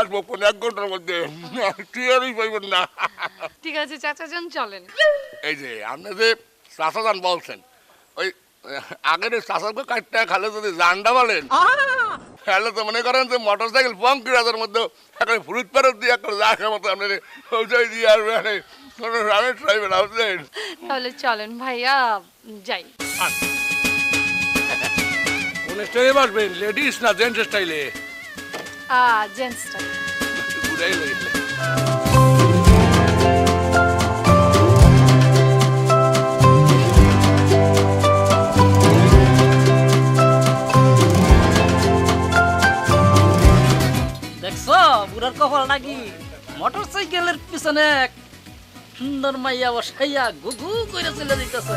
আসবো 1 ঘন্টার মধ্যে টিয়ারই পাইবেন না। ঠিক আছে চাচাজান চলেন। এই যে আপনি যে চাচাজান বলছেন ওই আগের চাচাকে কাটটা খালে যদি জানডা বলেন তাহলে তো মনে করেন যে মোটরসাইকেল পঙ্কিরাজের মধ্যে একটা ফ্রুট প্যারত দিয়ে একটা রাখার মতো আপনি ওইটাই দিয়ে আসবে কোনো রানের ট্রাইবে না বুঝলেন। তাহলে চলেন ভাইয়া যাই। কোন স্টাইলে বসবেন, লেডিস না জেন্টস স্টাইলে? জেন্টসটা। ঘুরাই লইলে দেখছো বুড়ার কপাল নাকি মোটর সাইকেলের পিছনে এক সুন্দর মাইয়া বসাইয়া গুগু করে চলে দিতেছে।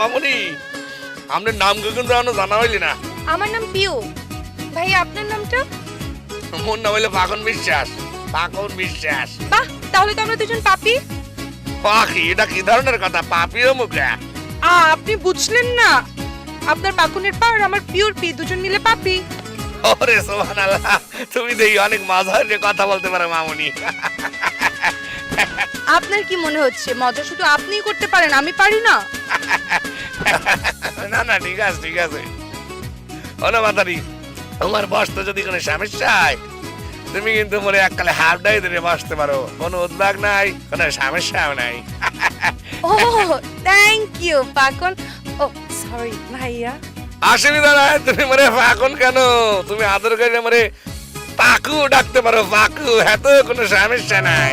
মামুনি আপনার নাম কিন্তু এখনো জানা হইলি না। আমার নাম পিউ। ভাইয়া আপনার নামটা? মোর নাম হইলে পাকন বিশ্বাস। পাকন বিশ্বাস। বাহ, তাহলে তো আমরা দুজন পাপি। পাখি, এটা কি ধরনের কথা? পাপিও মুখে আপনি বুঝলেন না? আপনার পাকুনের পা আর আমার পিওর পি দুজন মিলে পাপি। ওরে সুবহানাল্লাহ, তুমি দেখি অনেক মজার যে কথা বলতে পারো মামুনি। আপনার কি মনে হচ্ছে মজা শুধু আপনিই করতে পারেন, আমি পারি না? না না, ঠিক আছে ঠিক আছে। ওনা মাতারি, তোমার বসতে যদি কোনো সমস্যা হয় তুমি কিন্তু মনে এককালে হাফ ডাই ধরে বসতে পারো, কোনো উদ্বেগ নাই, কোনো সমস্যাও নাই। ও থ্যাংক ইউ পাকুন। ও সরি ভাইয়া। অসুবিধা নাই, তুমি মনে পাকুন কেন, তুমি আদর করে মনে পাকু ডাকতে পারো, পাকু, এত কোনো সমস্যা নাই।